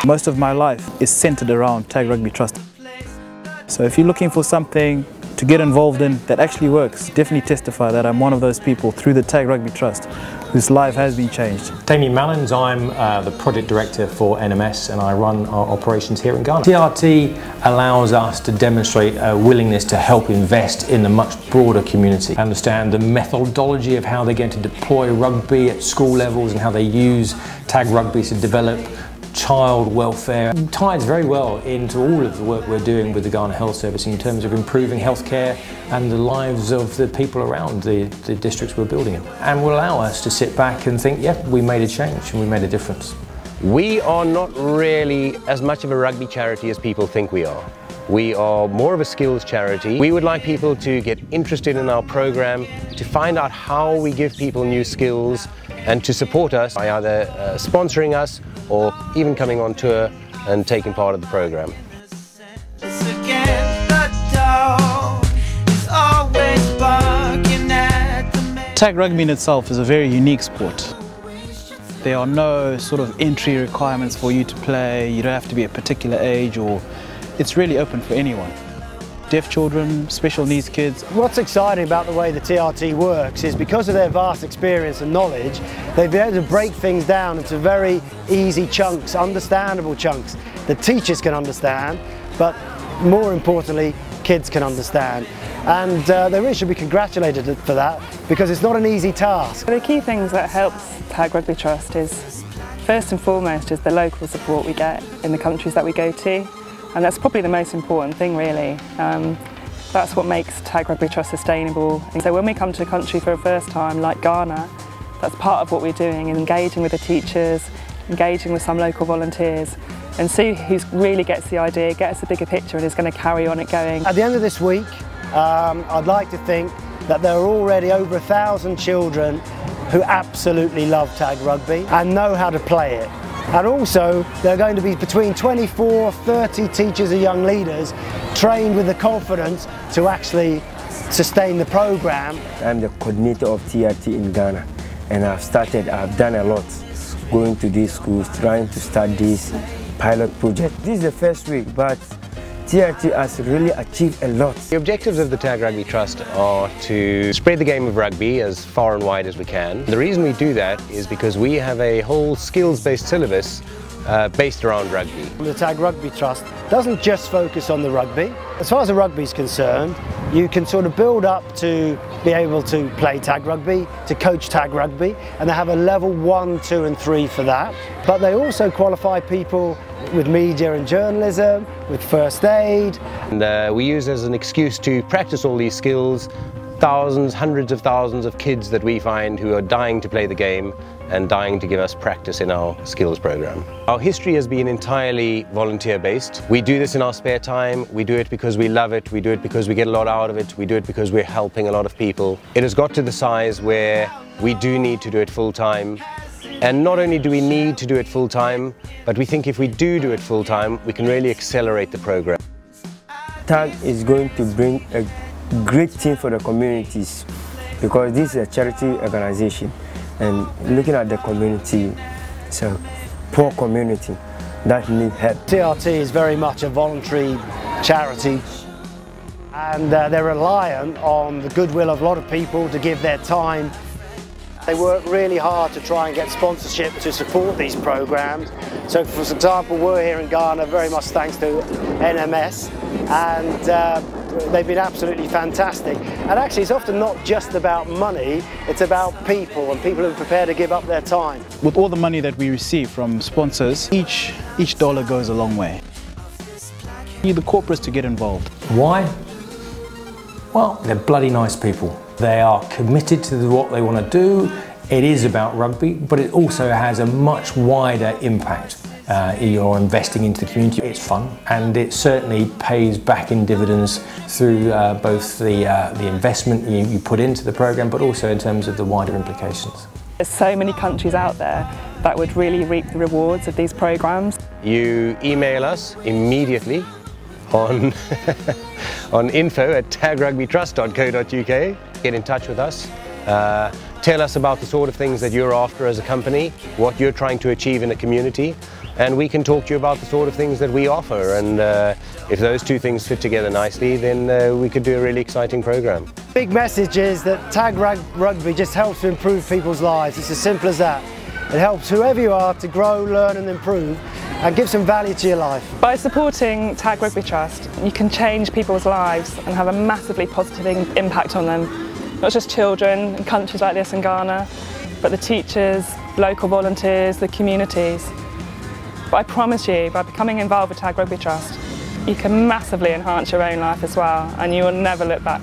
Most of my life is centered around Tag Rugby Trust. So if you're looking for something to get involved in that actually works, definitely testify that I'm one of those people through the Tag Rugby Trust whose life has been changed. Damien Mallins, I'm the project director for NMS and I run our operations here in Ghana. TRT allows us to demonstrate a willingness to help invest in the much broader community. Understand the methodology of how they're going to deploy rugby at school levels and how they use Tag Rugby to develop child welfare. It ties very well into all of the work we're doing with the Ghana Health Service in terms of improving healthcare and the lives of the people around the districts we're building in. And will allow us to sit back and think, yeah, we made a change and we made a difference. We are not really as much of a rugby charity as people think we are. We are more of a skills charity. We would like people to get interested in our program, to find out how we give people new skills and to support us by either sponsoring us or even coming on tour and taking part of the program. Tag Rugby in itself is a very unique sport. There are no sort of entry requirements for you to play. You don't have to be a particular age, or it's really open for anyone. Deaf children, special needs kids. What's exciting about the way the TRT works is because of their vast experience and knowledge, they've been able to break things down into very easy chunks, understandable chunks that teachers can understand, but more importantly, kids can understand. And they really should be congratulated for that, because it's not an easy task. The key things that helps Tag Rugby Trust is, first and foremost, is the local support we get in the countries that we go to. And that's probably the most important thing, really. That's what makes Tag Rugby Trust sustainable. And so when we come to a country for a first time, like Ghana, that's part of what we're doing, is engaging with the teachers, engaging with some local volunteers, and see who really gets the idea, gets the bigger picture, and is going to carry on it going. At the end of this week, I'd like to think that there are already over 1,000 children who absolutely love Tag Rugby and know how to play it. And also, there are going to be between 24, 30 teachers and young leaders trained with the confidence to actually sustain the program. I'm the coordinator of TRT in Ghana, and I've done a lot going to these schools, trying to start this pilot project. This is the first week, but TRT has really achieved a lot. The objectives of the Tag Rugby Trust are to spread the game of rugby as far and wide as we can. The reason we do that is because we have a whole skills-based syllabus based around rugby. The Tag Rugby Trust doesn't just focus on the rugby. As far as the rugby is concerned, you can sort of build up to be able to play Tag Rugby, to coach Tag Rugby, and they have a level 1, 2 and 3 for that. But they also qualify people with media and journalism, with first aid. And we use as an excuse to practice all these skills. Thousands, hundreds of thousands of kids that we find who are dying to play the game and dying to give us practice in our skills program. Our history has been entirely volunteer-based. We do this in our spare time. We do it because we love it. We do it because we get a lot out of it. We do it because we're helping a lot of people. It has got to the size where we do need to do it full-time. And not only do we need to do it full-time, but we think if we do it full-time, we can really accelerate the program. TAG is going to bring a great thing for the communities, because this is a charity organization, and looking at the community, it's a poor community that needs help. TRT is very much a voluntary charity, and they're reliant on the goodwill of a lot of people to give their time. They work really hard to try and get sponsorship to support these programs. So for example, we're here in Ghana very much thanks to NMS, and they've been absolutely fantastic. And actually it's often not just about money, it's about people, and people who are prepared to give up their time. With all the money that we receive from sponsors, each dollar goes a long way. You need the corporates to get involved. Why? Well, they're bloody nice people. They are committed to what they want to do. It is about rugby, but it also has a much wider impact. You're investing into the community. It's fun, and it certainly pays back in dividends through both the investment you put into the program, but also in terms of the wider implications. There's so many countries out there that would really reap the rewards of these programs. You email us immediately on on info@tagrugbytrust.co.uk. Get in touch with us. Tell us about the sort of things that you're after as a company, what you're trying to achieve in a community, and we can talk to you about the sort of things that we offer. And if those two things fit together nicely, then we could do a really exciting program. Big message is that Tag Rugby just helps to improve people's lives. It's as simple as that. It helps whoever you are to grow, learn and improve and give some value to your life. By supporting Tag Rugby Trust, you can change people's lives and have a massively positive impact on them. Not just children in countries like this in Ghana, but the teachers, local volunteers, the communities. But I promise you, by becoming involved with Tag Rugby Trust, you can massively enhance your own life as well, and you will never look back.